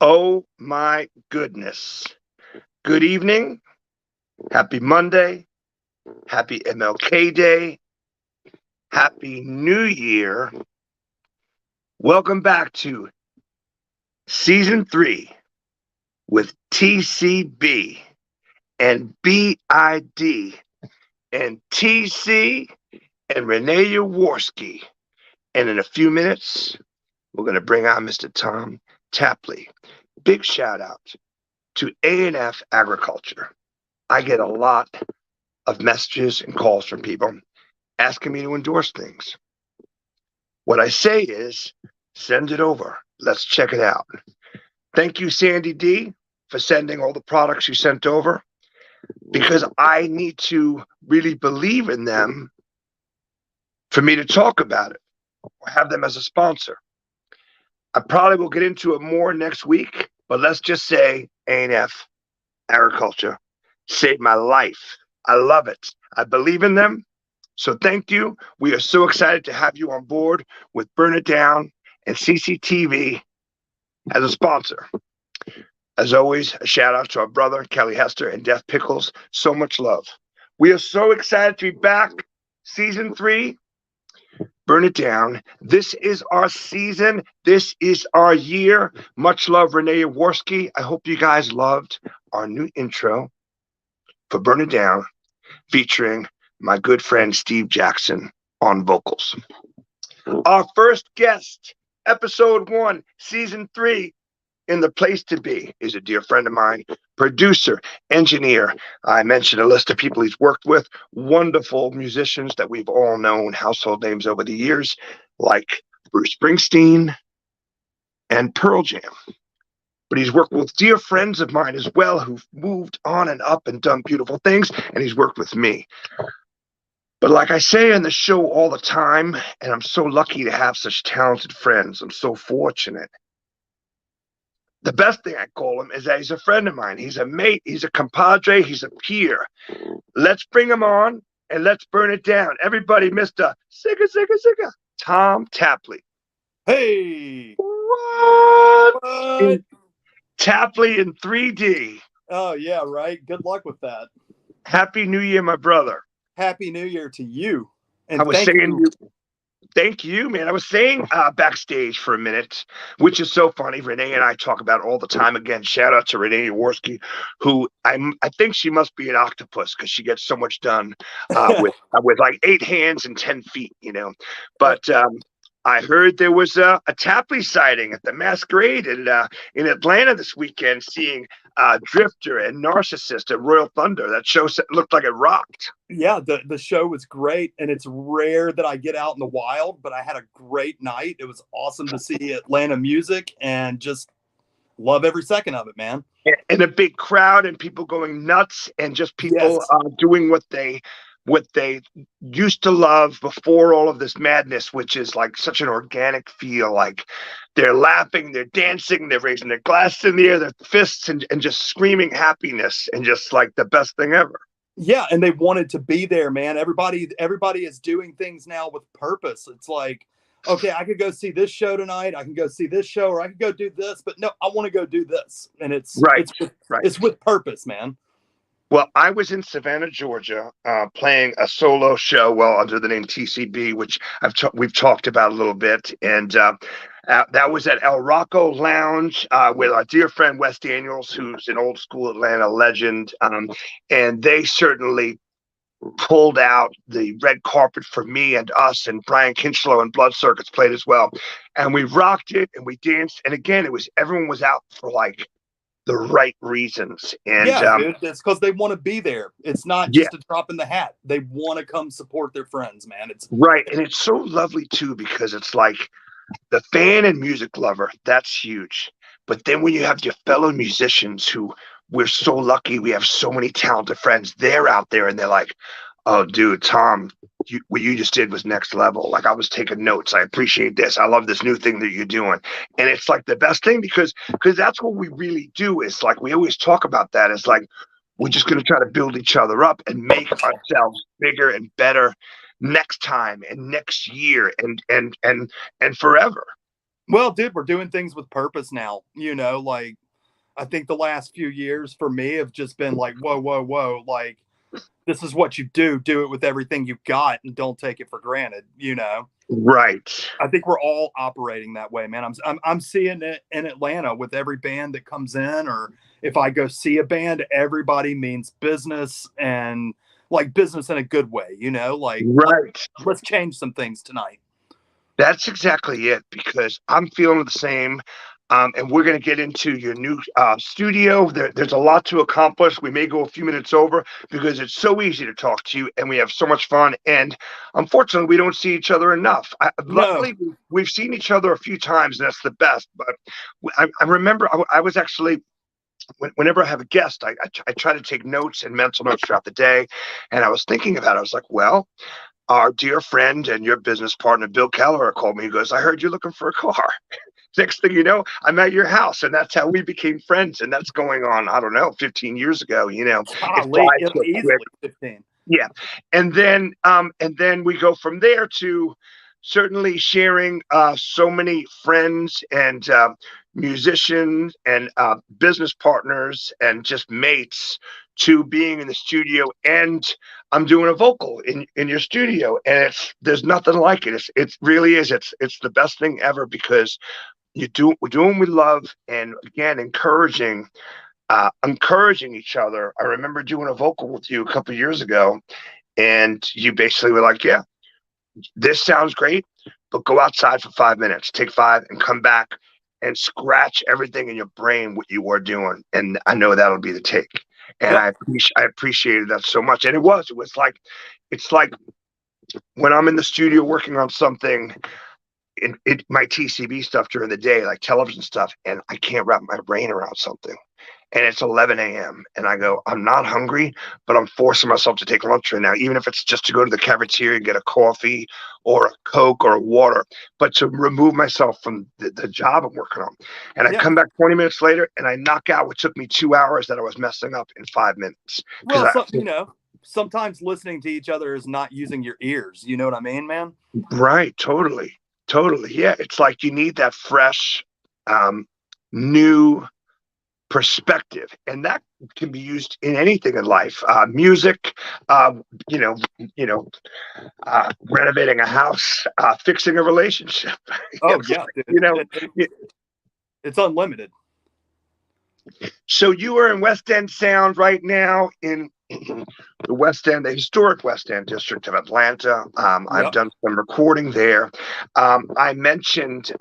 Oh my goodness. Good evening. Happy Monday. Happy MLK Day. Happy New Year. Welcome back to Season 3 with TCB and BID and TC and Renée Yaworsky. And in a few minutes, we're going to bring on Mr. Tom Tapley. Big shout out to A&F Agriculture. I get a lot of messages and calls from people asking me to endorse things. What I say is, send it over. Let's check it out. Thank you, Sandy D, for sending all the products you sent over, because I need to really believe in them for me to talk about it or have them as a sponsor. I probably will get into it more next week, but let's just say A&F Agriculture saved my life. I love it. I believe in them. So thank you. We are so excited to have you on board with Burn It Down and CCTV as a sponsor. As always, a shout out to our brother, Kelly Hester and Death Pickles. So much love. We are so excited to be back. Season 3, Burn It Down. This is our season. This is our year. Much love, Renée Yaworsky. I hope you guys loved our new intro for Burn It Down, featuring my good friend Steve Jackson on vocals. Our first guest, episode 1, season 3, in the place to be, is a dear friend of mine, producer, engineer. I mentioned a list of people he's worked with, wonderful musicians that we've all known, household names over the years, like Bruce Springsteen and Pearl Jam. But he's worked with dear friends of mine as well who've moved on and up and done beautiful things, and he's worked with me. But like I say in the show all the time, and I'm so lucky to have such talented friends. I'm so fortunate. The best thing I call him is that he's a friend of mine. He's a mate. He's a compadre. He's a peer. Let's bring him on and let's burn it down. Everybody, Mr. Sigga, Tom Tapley. Hey! What? Tapley in 3D. Oh, yeah, right. Good luck with that. Happy New Year, my brother. Happy New Year to you. And I was saying, thank you, man. I was saying backstage for a minute, which is so funny. Renée and I talk about it all the time. Again, shout out to Renée Yaworsky, who I think she must be an octopus because she gets so much done with like 8 hands and 10 feet, you know. But I heard there was a Tapley sighting at the Masquerade in Atlanta this weekend, seeing Drifter and Narcissist at Royal Thunder. That show looked like it rocked. Yeah, the show was great, and it's rare that I get out in the wild, but I had a great night. It was awesome to see Atlanta music and just love every second of it, man. And a big crowd and people going nuts and just people doing what they used to love before all of this madness, which is like such an organic feel. Like they're laughing, they're dancing, they're raising their glasses in the air, their fists, and just screaming happiness, and just like the best thing ever. Yeah, and they wanted to be there, man. Everybody is doing things now with purpose. It's like, okay, I could go see this show tonight, I can go see this show, or I could go do this, but no, I want to go do this. And it's with purpose, man. Well, I was in Savannah, Georgia, playing a solo show, under the name TCB, which we've talked about a little bit, and that was at El Rocco Lounge with our dear friend Wes Daniels, who's an old school Atlanta legend, and they certainly pulled out the red carpet for me and us, and Brian Kinchlow and Blood Circuits played as well, and we rocked it and we danced, and again, everyone was out for like the right reasons. And dude, it's because they want to be there. It's not just a drop in the hat. They want to come support their friends, man. It's right. And it's so lovely too, because it's like the fan and music lover, that's huge. But then when you have your fellow musicians, who we're so lucky, we have so many talented friends, they're out there and they're like, oh dude, Tom, what you just did was next level. Like, I was taking notes. I appreciate this. I love this new thing that you're doing. And it's like the best thing, because that's what we really do. Is like, we always talk about that. It's like, we're just going to try to build each other up and make ourselves bigger and better next time and next year and forever. Well, dude, we're doing things with purpose now. Like I think the last few years for me have just been like, whoa, whoa, whoa. Like, this is what you do. Do it with everything you've got and don't take it for granted. Right. I think we're all operating that way, man. I'm seeing it in Atlanta with every band that comes in, or if I go see a band, everybody means business, and like business in a good way, like Right. let's change some things tonight. That's exactly it, because I'm feeling the same. And we're going to get into your new studio. There's a lot to accomplish. We may go a few minutes over because it's so easy to talk to you and we have so much fun. And unfortunately, we don't see each other enough. No. Luckily, we've seen each other a few times, and that's the best. But I remember I was actually, whenever I have a guest, I try to take notes and mental notes throughout the day. And I was thinking about it. I was like, well, our dear friend and your business partner, Bill Keller, called me. He goes, I heard you're looking for a car. Next thing you know, I'm at your house, and that's how we became friends. And that's going on, I don't know, 15 years ago. It Golly, flies so easily quick. 15. Yeah, and then we go from there to certainly sharing so many friends and musicians and business partners and just mates, to being in the studio. And I'm doing a vocal in your studio, and there's nothing like it. It really is. It's the best thing ever, because we're doing what we love, and again, encouraging each other. I remember doing a vocal with you a couple of years ago, and you basically were like, yeah, this sounds great, but go outside for 5 minutes, take five and come back and scratch everything in your brain what you are doing. And I know that'll be the take. And Yep. I appreciated that so much. And it was like, it's like when I'm in the studio working on something, my TCB stuff during the day, like television stuff, and I can't wrap my brain around something. And it's 11 a.m. and I go, I'm not hungry, but I'm forcing myself to take lunch right now, even if it's just to go to the cafeteria and get a coffee or a Coke or a water, but to remove myself from the job I'm working on. And I Yeah. come back 20 minutes later and I knock out what took me 2 hours that I was messing up in 5 minutes. Well, so, sometimes listening to each other is not using your ears. You know what I mean, man? Right, totally. Totally. Yeah. It's like you need that fresh, new perspective, and that can be used in anything in life. Music, you know, renovating a house, fixing a relationship. Oh yeah, dude. you know. It's unlimited. So you are in West End Sound right now, in the West End, the historic West End district of Atlanta. I've Yep. done some recording there. I mentioned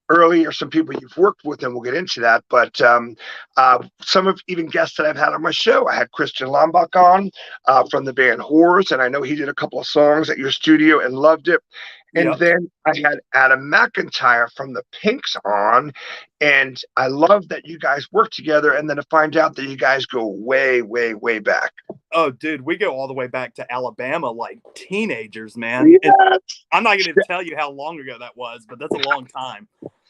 earlier some people you've worked with, and we'll get into that. But some of even guests that I've had on my show, I had Christian Lombach on from the band Whores, and I know he did a couple of songs at your studio and loved it. And Yep. then I had Adam McIntyre from the Pinx on, and I love that you guys work together. And then to find out that you guys go way, way, way back. Oh, dude, we go all the way back to Alabama, like teenagers, man. Yes. I'm not going to tell you how long ago that was, but that's a long time.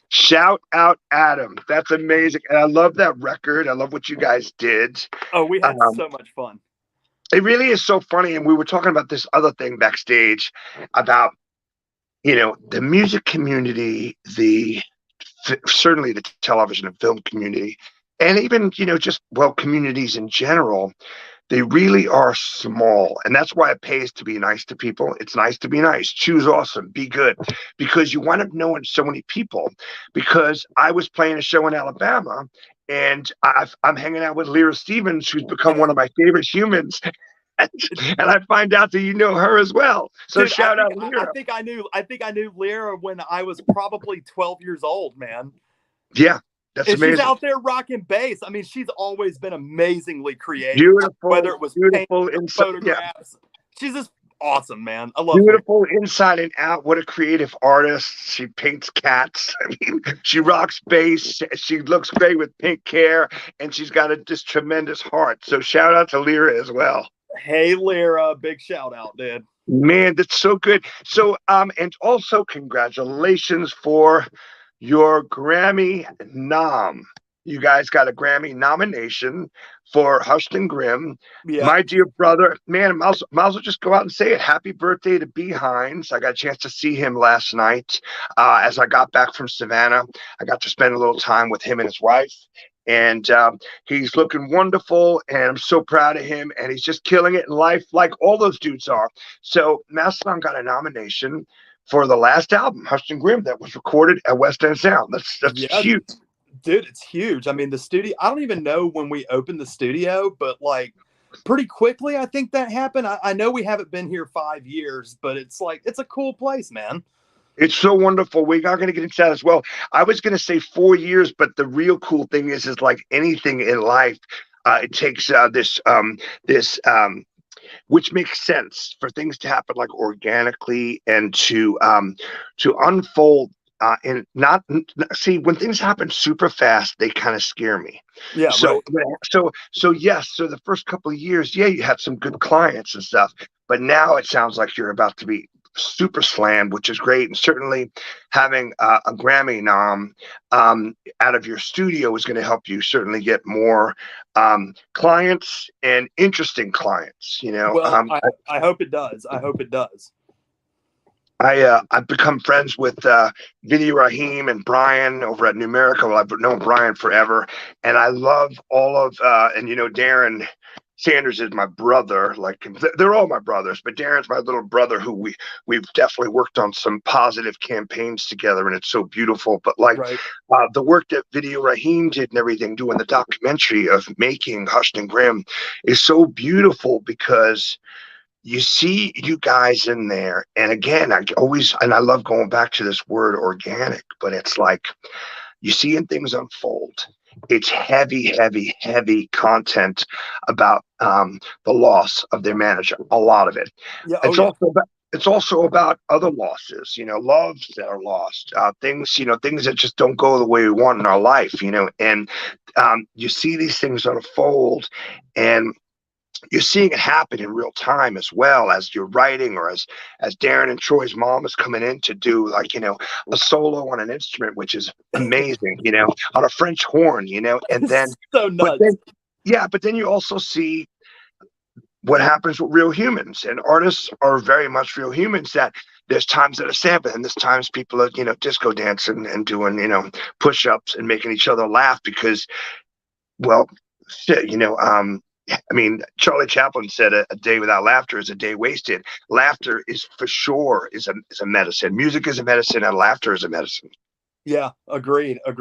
Shout out Adam. That's amazing. And I love that record. I love what you guys did. Oh, we had so much fun. It really is so funny. And we were talking about this other thing backstage about, the music community, certainly the television and film community, and even, just, communities in general. They really are small, and that's why it pays to be nice to people. It's nice to be nice. Choose awesome. Be good, because you wind up knowing so many people. Because I was playing a show in Alabama, and I'm hanging out with Lyra Stevens, who's become one of my favorite humans, and I find out that you know her as well. So Dude, shout out Lyra. I think I knew Lyra when I was probably 12 years old, man. Yeah. That's and amazing. She's out there rocking bass. I mean, she's always been amazingly creative. Beautiful, whether it was beautiful photographs. Yeah. She's just awesome, man. I love beautiful her. Inside and out. What a creative artist. She paints cats. I mean, she rocks bass. She looks great with pink hair, and she's got this tremendous heart. So shout out to Lyra as well. Hey, Lyra, big shout out, dude. Man, that's so good. So, and also congratulations for your Grammy nom. You guys got a Grammy nomination for Hushed and Grim. Yeah. My dear brother, man, might as well just go out and say it. Happy birthday to B. Hines. I got a chance to see him last night. As I got back from Savannah, I got to spend a little time with him and his wife. And he's looking wonderful, and I'm so proud of him. And he's just killing it in life, like all those dudes are. So Mastodon got a nomination for the last album, Hushed and Grim, that was recorded at West End Sound. That's Yeah, huge. dude, it's huge. I mean, the studio, I don't even know when we opened the studio, but like pretty quickly, I think that happened. I know we haven't been here 5 years, but it's like, it's a cool place, man. It's so wonderful. We are going to get into that as well. I was going to say 4 years, but the real cool thing is like anything in life, it takes this which makes sense for things to happen like organically and to unfold. And not see when things happen super fast, they kind of scare me. Yeah. So, right. so yes. So the first couple of years, yeah, you had some good clients and stuff, but now it sounds like you're about to be super slammed, which is great. And certainly having a Grammy nom out of your studio is going to help you certainly get more clients and interesting clients. Well, I hope it does. I hope it does. I've become friends with Vinny Rahim and Brian over at Numerica. Well, I've known Brian forever, and I love all of and Darren Sanders is my brother. Like they're all my brothers, but Darren's my little brother who we've definitely worked on some positive campaigns together, and it's so beautiful. But like Right. The work that Vinny Rahim did and everything, doing the documentary of making Hushed and Grim is so beautiful because you see you guys in there. And again, I love going back to this word organic, but it's like you seeing things unfold. It's heavy, heavy, heavy content about the loss of their manager. A lot of it. Yeah. It's also about other losses, loves that are lost, things that just don't go the way we want in our life, and you see these things unfold, and you're seeing it happen in real time as well as you're writing, or as Darren and Troy's mom is coming in to do like a solo on an instrument, which is amazing, on a French horn, and then so nuts. But then you also see what happens with real humans, and artists are very much real humans. That there's times that are sad, but then there's times people are disco dancing and doing push-ups and making each other laugh because, well, shit, I mean, Charlie Chaplin said a day without laughter is a day wasted. Laughter is for sure is a medicine. Music is a medicine, and laughter is a medicine. Yeah, agreed. I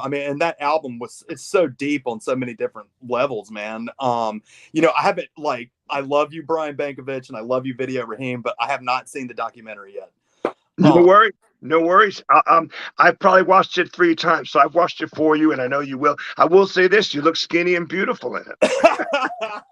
mean, and that album it's so deep on so many different levels, man. I haven't I love you, Brian Bankovich, and I love you, Video Raheem, but I have not seen the documentary yet. No worries. I've probably watched it 3 times, so I've watched it for you, and I know you will. I will say this: you look skinny and beautiful in it.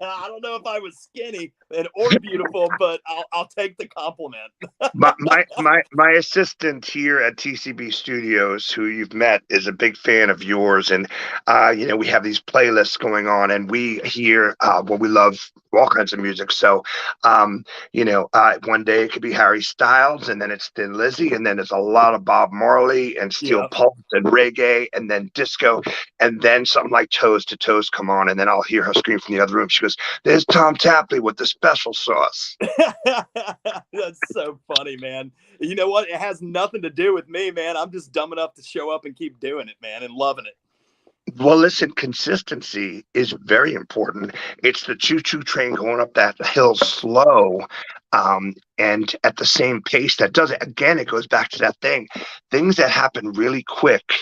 I don't know if I was skinny or beautiful, but I'll take the compliment. my assistant here at TCB Studios, who you've met, is a big fan of yours, and we have these playlists going on, and we hear we love all kinds of music. So one day it could be Harry Styles, and then it's Thin Lizzy, and then it's a lot of Bob Marley and Steel Pulse and reggae, and then disco, and then something like Toes to Toes come on, and then I'll hear her scream from the other room. She goes, "There's Tom Tapley with the special sauce." That's so funny, man. You know what? It has nothing to do with me, man. I'm just dumb enough to show up and keep doing it, man, and loving it. Well, listen, consistency is very important. It's the choo-choo train going up that hill slow, and at the same pace that does it. Again, it goes back to that thing. Things that happen really quick,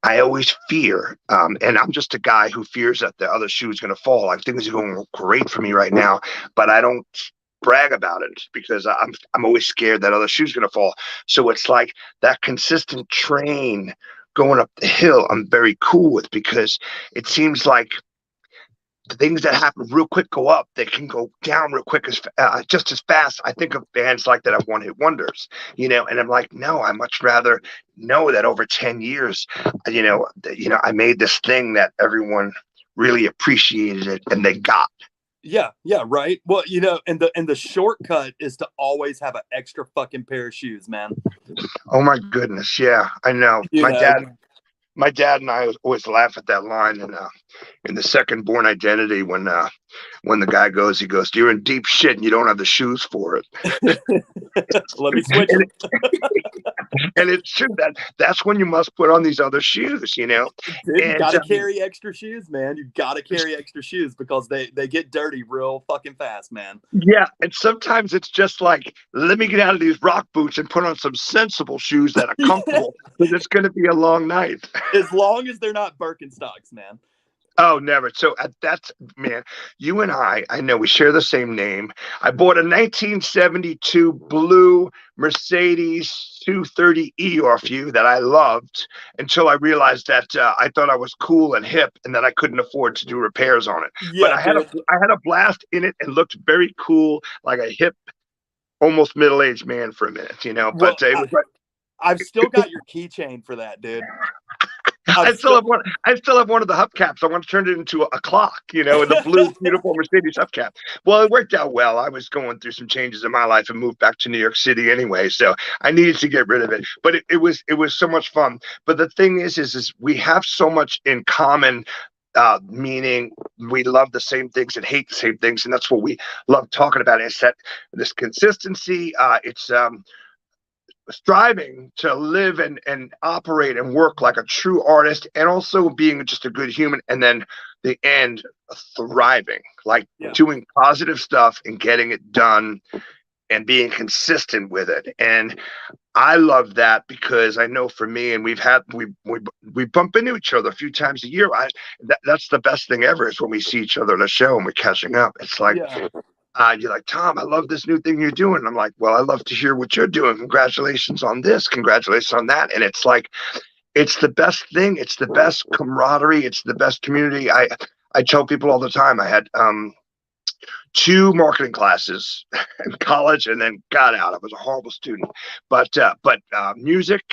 I always fear. And I'm just a guy who fears that the other shoe is going to fall. Like things are going great for me right now, but I don't brag about it because I'm always scared that other shoe's going to fall. So it's like that consistent train going up the hill I'm very cool with, because it seems like the things that happen real quick go up, they can go down real quick, just as fast. I think of bands like that have one-hit wonders, and I'm like, no, I much rather know that over 10 years, I made this thing that everyone really appreciated it and they got. Yeah, right. Well, and the shortcut is to always have an extra fucking pair of shoes, man. Oh my goodness, yeah, I know. My dad and I always laugh at that line in the second Born Identity when the guy goes, he goes, "You're in deep shit and you don't have the shoes for it." Let me switch and, them. and it's true that's when you must put on these other shoes, you know. Dude, you And gotta carry extra shoes, man. You gotta carry extra shoes because they get dirty real fucking fast, man. yeah, and sometimes it's just like, let me get out of these rock boots and put on some sensible shoes that are comfortable, because it's going to be a long night. As long as they're not Birkenstocks, man. Oh, never. So that's, man, you and I know we share the same name. I bought a 1972 blue Mercedes 230E off you that I loved until I realized that I thought I was cool and hip and that I couldn't afford to do repairs on it. Yeah, but I had a blast in it and looked very cool, like a hip, almost middle-aged man for a minute, you know. Well, But it was like, I've still got your keychain for that, dude. I still have one. I still have one of the hubcaps. I want to turn it into a clock, you know, in the blue, beautiful Mercedes hubcap. Well, it worked out well. I was going through some changes in my life and moved back to New York City anyway, so I needed to get rid of it. But it was so much fun. But the thing is we have so much in common. Meaning we love the same things and hate the same things, and that's what we love talking about. Is that this consistency? It's striving to live and operate and work like a true artist, and also being just a good human, and then the end, thriving, like doing positive stuff and getting it done and being consistent with it. And I love that, because I know for me, and we bump into each other a few times a year. That's the best thing ever, is when we see each other at a show and we're catching up. It's like, you're like, "Tom, I love this new thing you're doing." And I'm like, "Well, I love to hear what you're doing. Congratulations on this. Congratulations on that." And it's like, it's the best thing. It's the best camaraderie. It's the best community. I tell people all the time, I had 2 marketing classes in college and then got out. I was a horrible student. But music,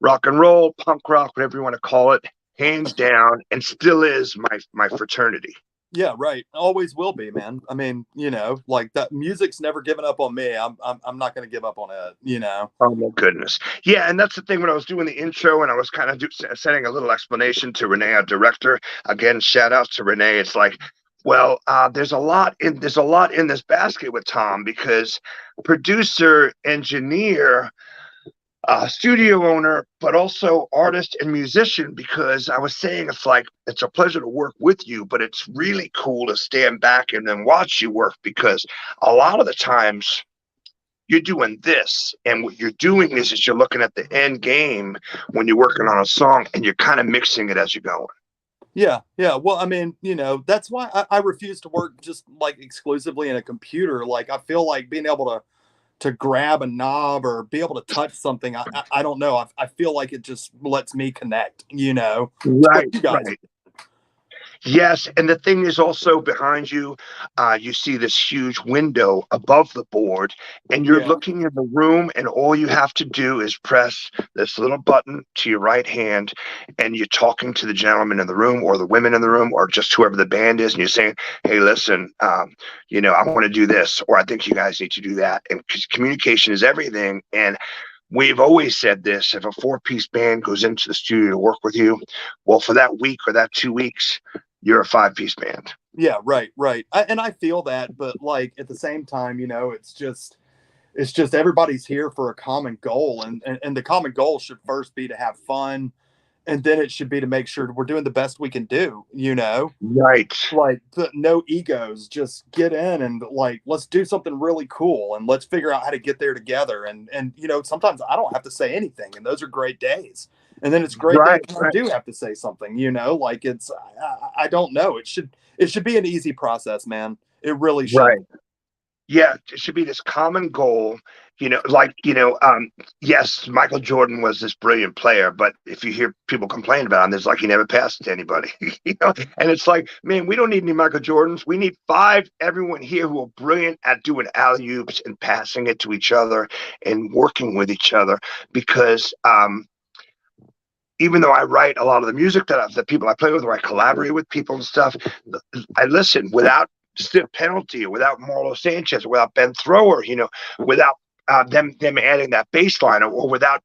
rock and roll, punk rock, whatever you want to call it, hands down, and still is my fraternity. Yeah, right. Always will be, man. I mean, you know, like that music's never given up on me. I'm not going to give up on it, you know. Oh my goodness. Yeah, and that's the thing. When I was doing the intro and I was kind of sending a little explanation to Renée, our director. Again, shout out to Renée. It's like, well, there's a lot in this basket with Tom, because producer, engineer, studio owner, but also artist and musician. Because I was saying, it's like, it's a pleasure to work with you, but it's really cool to stand back and then watch you work, because a lot of the times you're doing this, and what you're doing is you're looking at the end game when you're working on a song, and you're kind of mixing it as you're going. Yeah. Well, I mean, you know, that's why I refuse to work just like exclusively in a computer. Like, I feel like being able to grab a knob or be able to touch something, I don't know. I feel like it just lets me connect, you know. Right. Yes, and the thing is also behind you, you see this huge window above the board, and you're looking in the room, and all you have to do is press this little button to your right hand, and you're talking to the gentleman in the room, or the women in the room, or just whoever the band is, and you're saying, "Hey, listen, you know, I want to do this, or I think you guys need to do that." And because communication is everything, and we've always said this: if a 4-piece band goes into the studio to work with you, well, for that week or that 2 weeks, you're a 5-piece band. Yeah, right. And I feel that, but like at the same time, you know, it's just everybody's here for a common goal, and the common goal should first be to have fun, and then it should be to make sure we're doing the best we can do, you know. Right. Like, no egos, just get in and like, let's do something really cool, and let's figure out how to get there together. And you know, sometimes I don't have to say anything, and those are great days. And then it's great days when I do have to say something, you know. Like, it's I don't know. It should be an easy process, man. It really should. Right. Yeah, it should be this common goal, you know, like, you know, yes, Michael Jordan was this brilliant player, but if you hear people complain about him, it's like he never passed to anybody, you know. And it's like, man, we don't need any Michael Jordans. We need 5 everyone here who are brilliant at doing alley-oops and passing it to each other and working with each other. Because even though I write a lot of the music that people I play with, or I collaborate with people and stuff, I listen without stiff penalty, or without Marlo Sanchez, or without Ben Thrower, you know, without them adding that bass line, or without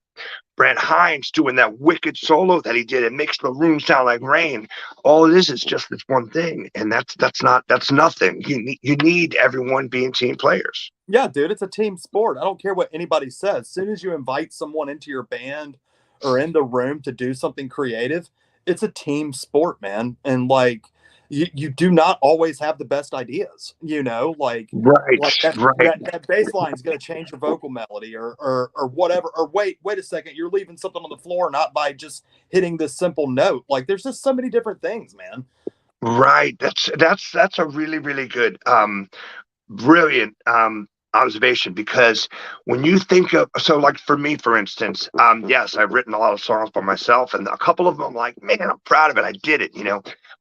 Brent Hines doing that wicked solo that he did. It makes the room sound like rain. All it is just this one thing, and that's nothing. You need everyone being team players. Yeah, dude, it's a team sport. I don't care what anybody says. As soon as you invite someone into your band or in the room to do something creative, it's a team sport, man. And like you do not always have the best ideas, Right, like that right. that bass line is going to change your vocal melody or whatever. Or wait a second, you're leaving something on the floor not by just hitting this simple note. Like there's just so many different things, man. Right. That's a really, really good brilliant observation, because when you think of, so like for me, for instance, yes, I've written a lot of songs by myself, and a couple of them I'm like, man, I'm proud of it, I did it,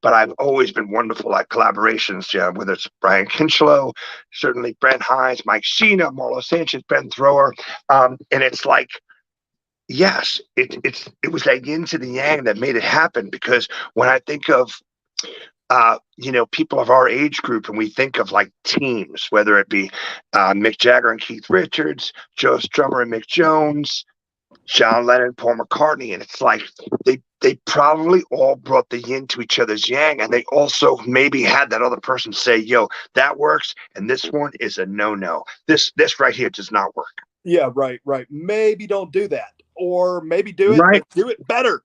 but I've always been wonderful at collaborations, whether it's Brian Kinchlow, certainly Brent Hines, Mike Sheena, Marlo Sanchez, Ben Thrower, and it's like, yes, it was that yin to the yang that made it happen. Because when I think of people of our age group, and we think of like teams, whether it be Mick Jagger and Keith Richards, Joe Strummer and Mick Jones, John Lennon, Paul McCartney, and it's like they probably all brought the yin to each other's yang, and they also maybe had that other person say, "Yo, that works, and this one is a no-no. This right here does not work." Yeah, right. Maybe don't do that, or maybe do it, Right. but do it better.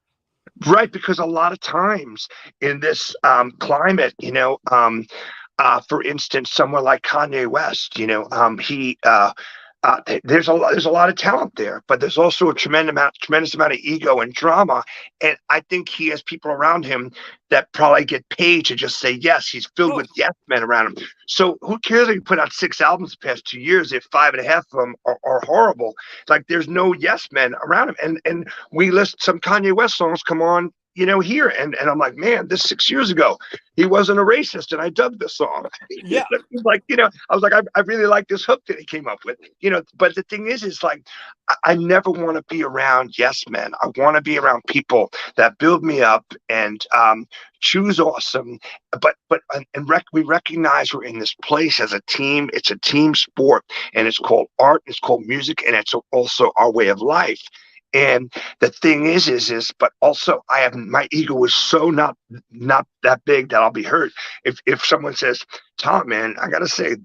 Right, because a lot of times in this climate, for instance, someone like Kanye West, there's a lot of talent there, but there's also a tremendous amount of ego and drama, and I think he has people around him that probably get paid to just say yes. He's filled with yes men around him. So who cares if he put out 6 albums the past 2 years if 5.5 of them are horrible? Like there's no yes men around him, and we list some Kanye West songs come on, here, and I'm like, man, this 6 years ago, he wasn't a racist, and I dubbed this song. Yeah. Like, I was like, I really like this hook that he came up with, but the thing is like, I never want to be around yes men. I want to be around people that build me up and choose awesome, but we recognize we're in this place as a team. It's a team sport, and it's called art, it's called music, and it's also our way of life. And the thing is, but also my ego is so not that big that I'll be hurt if someone says, "Tom, man, I gotta say,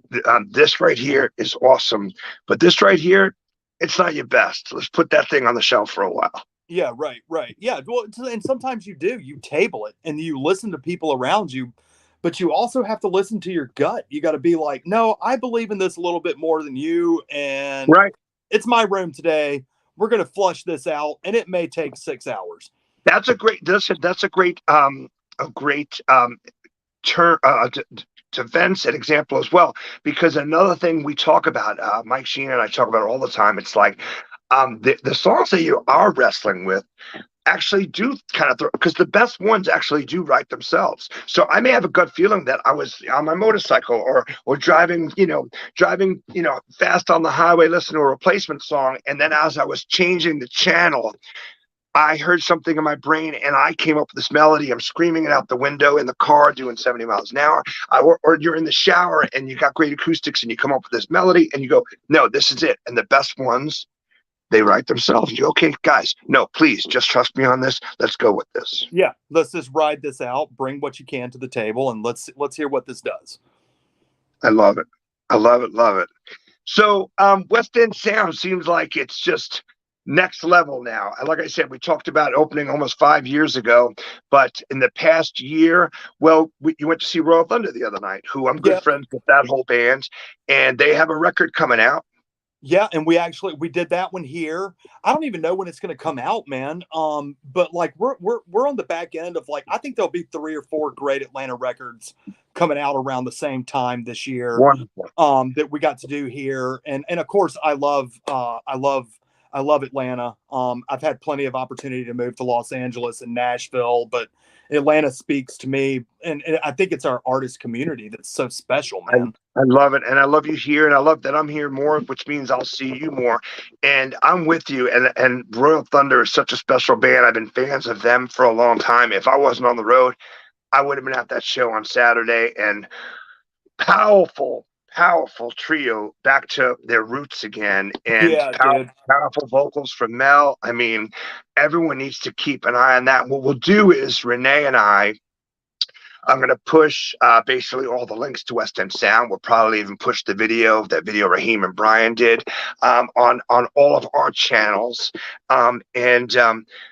this right here is awesome, but this right here, it's not your best. Let's put that thing on the shelf for a while." Yeah, right. Yeah, well, and sometimes you table it and you listen to people around you, but you also have to listen to your gut. You got to be like, no, I believe in this a little bit more than you, and Right. it's my room today. We're going to flush this out, and it may take 6 hours. That's a great turn to Vince an example as well, because another thing we talk about, Mike Sheena and I talk about it all the time. It's like the songs that you are wrestling with actually do kind of because the best ones actually do write themselves. So I may have a gut feeling that I was on my motorcycle or driving fast on the highway, listening to a replacement song, and then as I was changing the channel, I heard something in my brain and I came up with this melody. I'm screaming it out the window in the car doing 70 miles an hour. Or you're in the shower and you got great acoustics and you come up with this melody and you go, no, this is it. And the best ones, they write themselves. You go, okay, guys, no, please just trust me on this. Let's go with this. Yeah, let's just ride this out. Bring what you can to the table, and let's hear what this does. I love it. I love it. Love it. So West End Sound seems like it's just next level now. Like I said, we talked about opening almost 5 years ago, but in the past year, well, you went to see Royal Thunder the other night, who I'm good friends with that whole band, and they have a record coming out. Yeah, and we did that one here. I don't even know when it's going to come out, man. But like we're on the back end of like I think there'll be 3 or 4 great Atlanta records coming out around the same time this year. Wonderful. That we got to do here, and of course I love Atlanta. I've had plenty of opportunity to move to Los Angeles and Nashville, but Atlanta speaks to me, and I think it's our artist community that's so special, man. I love it, and I love you here, and I love that I'm here more, which means I'll see you more. And I'm with you. And Royal Thunder is such a special band. I've been fans of them for a long time. If I wasn't on the road, I would have been at that show on Saturday. And powerful powerful trio back to their roots again, and Yeah, dude. powerful vocals from Mel. I mean, everyone needs to keep an eye on that. What we'll do is Renee and I'm going to push basically all the links to West End Sound. We'll probably even push that video Raheem and Brian did on all of our channels. And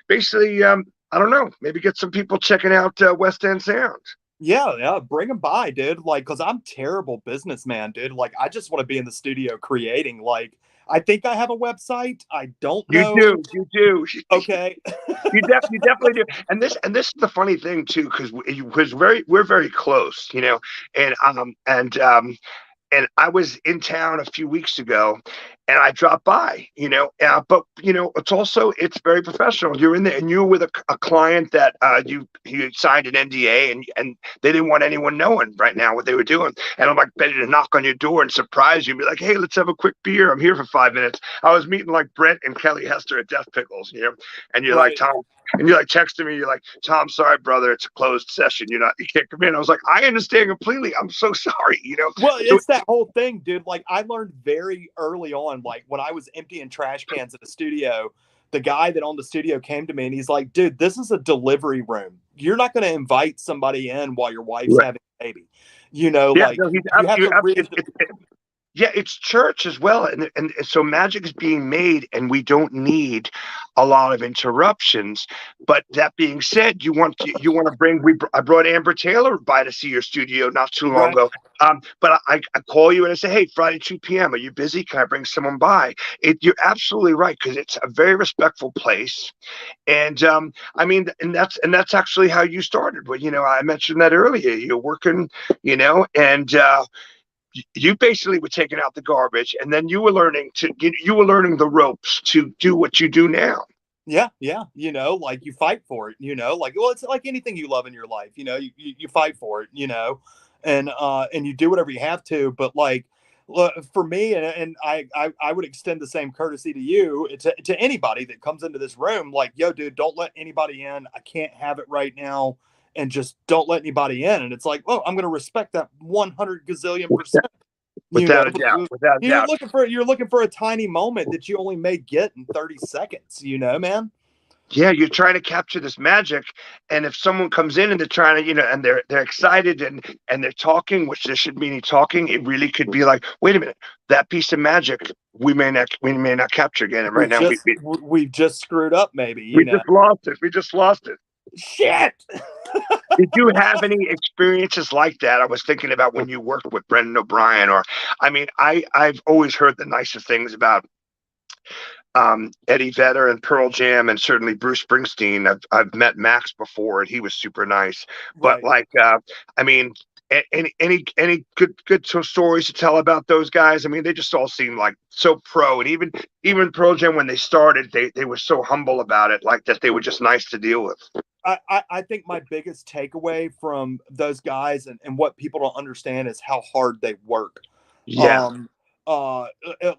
basically, I don't know, maybe get some people checking out West End Sound. Yeah, bring them by, dude. Like, cause I'm terrible businessman, dude. Like, I just want to be in the studio creating. Like, I think I have a website. I don't You know. do, you do. Okay. You definitely do. And this is the funny thing too, because we're very close, you know, and I was in town a few weeks ago, and I dropped by, you know. But you know, it's very professional. You're in there, and you're with a client that you signed an NDA, and they didn't want anyone knowing right now what they were doing. And I'm like ready to knock on your door and surprise you, and be like, "Hey, let's have a quick beer. I'm here for 5 minutes." I was meeting like Brent and Kelly Hester at Death Pickles, you know, and you're like, Right. "Tom." And you're like texting me, you're like, "Tom, sorry, brother, it's a closed session. You can't come in." I was like, "I understand completely. I'm so sorry," you know. Well, So it's that whole thing, dude. Like, I learned very early on, like when I was emptying trash cans at the studio, the guy that owned the studio came to me and he's like, "Dude, this is a delivery room. You're not going to invite somebody in while your wife's right. having a baby. You know, Yeah, like no, you have to read." yeah, it's church as well, and so magic is being made, and we don't need a lot of interruptions. But that being said, you want to bring. I brought Amber Taylor by to see your studio not too long Right. ago. But I call you and I say, "Hey, Friday 2 p.m. Are you busy? Can I bring someone by?" You're absolutely right, because it's a very respectful place, and I mean, and that's actually how you started. But I mentioned that earlier. You're working, and you basically were taking out the garbage, and then you were learning the ropes to do what you do now. Yeah, yeah. Like you fight for it, like, well, it's like anything you love in your life, you fight for it, and you do whatever you have to. But like, look, for me, and I would extend the same courtesy to you, to anybody that comes into this room, like, yo, dude, don't let anybody in. I can't have it right now. And just don't let anybody in. And it's like, well, I'm going to respect that 100 gazillion percent. You know, Without a doubt, without a you're doubt. looking for a tiny moment that you only may get in 30 seconds, man. Yeah, you're trying to capture this magic, and if someone comes in and they're trying to, and they're excited and they're talking, which there shouldn't be any talking, it really could be like, wait a minute, that piece of magic we may not capture again. And right now We've just screwed up, maybe, we just lost it. We just lost it. Shit. Did you have any experiences like that? I was thinking about when you worked with Brendan O'Brien, or I mean, I've always heard the nicest things about Eddie Vedder and Pearl Jam, and certainly Bruce Springsteen. I've met Max before, and he was super nice. But Right. like, I mean, any good stories to tell about those guys? I mean, they just all seem like so pro, and even Pearl Jam, when they started, they were so humble about it, like that they were just nice to deal with. I think my biggest takeaway from those guys, and what people don't understand, is how hard they work. Yeah, Um,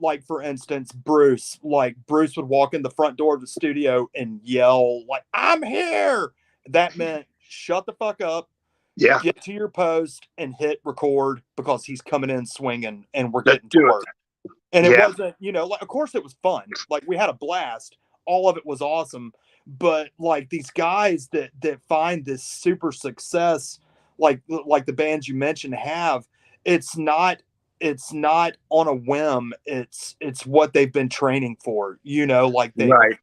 like, for instance, Bruce would walk in the front door of the studio and yell like, "I'm here." That meant shut the fuck up, yeah, get to your post, and hit record, because he's coming in swinging and we're let's getting to do it. work. And it Yeah, wasn't, like, of course it was fun. Like, we had a blast. All of it was awesome. But like, these guys that find this super success, like the bands you mentioned have, it's not it's not on a whim. It's what they've been training for. Like, right.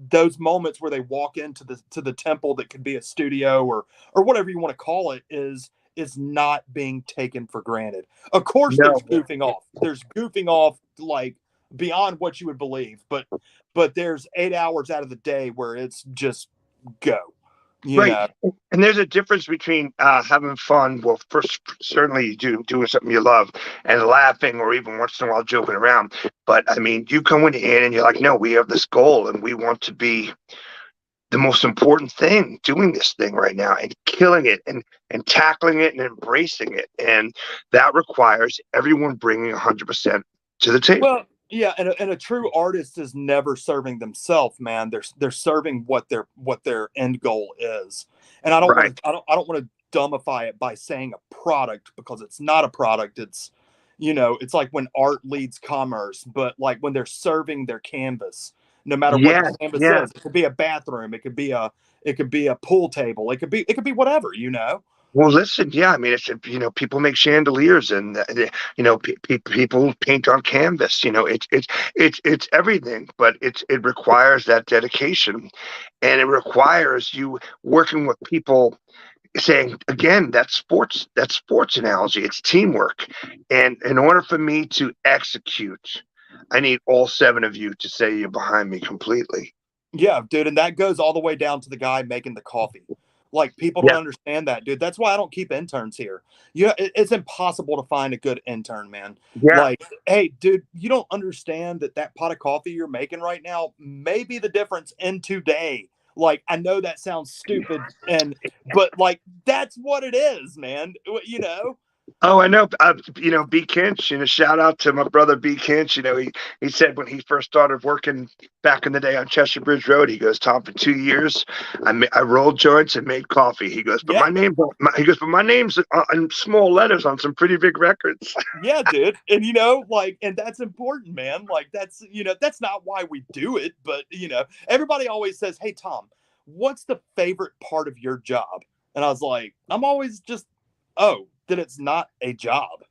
those moments where they walk into the temple that could be a studio, or whatever you want to call it, is not being taken for granted. Of course, there's No, goofing off. There's goofing off, like, beyond what you would believe. But there's 8 hours out of the day where it's just go. You right. know. And there's a difference between having fun. Well, first, certainly you doing something you love, and laughing, or even once in a while joking around. But I mean, you going in and you're like, no, we have this goal, and we want to be the most important thing doing this thing right now, and killing it, and tackling it, and embracing it. And that requires everyone bringing 100% to the table. Well, yeah, and a true artist is never serving themselves, man. They're serving what their end goal is. And I don't Right. want to. I don't want to dumbify it by saying a product, because it's not a product. It's, you know, it's like when art leads commerce, but like when they're serving their canvas, no matter what Yeah, the canvas yeah. is. It could be a bathroom, it could be a pool table, it could be whatever, you know. Well, listen, yeah, I mean, it's, people make chandeliers, and people paint on canvas. It's everything, but it requires that dedication, and it requires you working with people, saying again, that sports analogy. It's teamwork, and in order for me to execute, I need all seven of you to say you're behind me completely. Yeah, dude, and that goes all the way down to the guy making the coffee. Like, people don't Yeah, understand that, dude. That's why I don't keep interns here. Yeah, it's impossible to find a good intern, man. yeah. Like, hey, dude, you don't understand that that pot of coffee you're making right now may be the difference in today. Like, I know that sounds stupid, but like that's what it is, man. You know? Oh, I know. B. Kinch. Shout out to my brother B. Kinch. He said when he first started working back in the day on Cheshire Bridge Road, he goes, Tom, for 2 years, I rolled joints and made coffee. He goes, but Yeah, my name's in small letters on some pretty big records. yeah, dude. And you know, like, and that's important, man. Like, that's, you know, that's not why we do it, but you know, everybody always says, hey, Tom, what's the favorite part of your job? And I was like, I'm always just, oh, that it's not a job.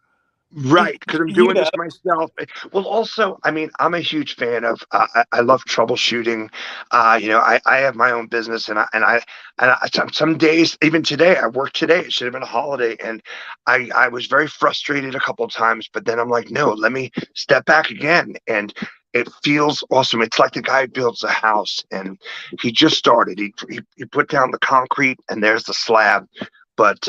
Right, because I'm You doing know, this myself. Well, also, I mean, I'm a huge fan of. I love troubleshooting. I have my own business, and some days, even today, I worked today. It should have been a holiday, and I was very frustrated a couple of times. But then I'm like, no, let me step back again, and it feels awesome. It's like the guy who builds a house, and he just started. He put down the concrete, and there's the slab, but.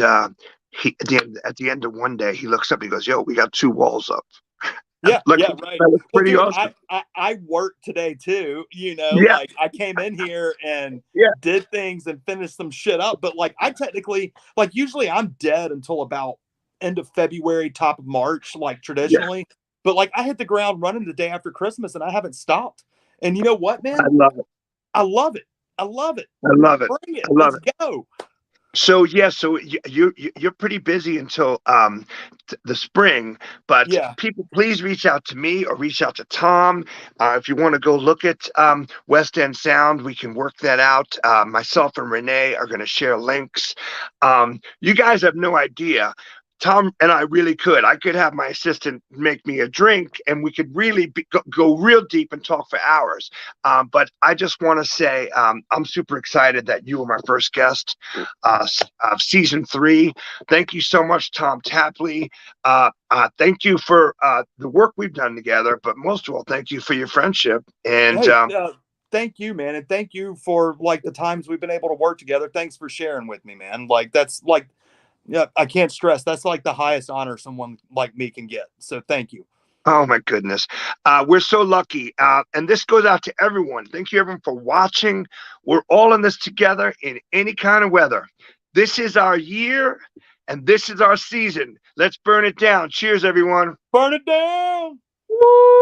He at the end of one day, he looks up, he goes, yo, we got two walls up. yeah, Like, yeah, right. that was Well, pretty dude, awesome. I worked today too. You know, Yeah, like I came in here and yeah, did things and finished some shit up. But like I technically, like usually I'm dead until about end of February, top of March, like yeah. traditionally. But like I hit the ground running the day after Christmas and I haven't stopped. And you know what, I man? love it. I love it. I love it. I love it. Bring it. I love Let's it. go. So yeah, so you're pretty busy until the spring, but Yeah. people, please reach out to me or reach out to Tom if you want to go look at West End Sound. We can work that out. Myself and Renee are going to share links. You guys have no idea. Tom and I really could. I could have my assistant make me a drink, and we could really go real deep and talk for hours. But I just want to say I'm super excited that you were my first guest of season 3. Thank you so much, Tom Tapley. Thank you for the work we've done together, but most of all, thank you for your friendship. And Hey, thank you, man, and thank you for like the times we've been able to work together. Thanks for sharing with me, man. Like that's like, yeah, I can't stress. That's like the highest honor someone like me can get. So thank you. oh my goodness, we're so lucky. And this goes out to everyone. Thank you, everyone, for watching. We're all in this together in any kind of weather. This is our year, and this is our season. Let's burn it down. Cheers, everyone. Burn it down. Woo!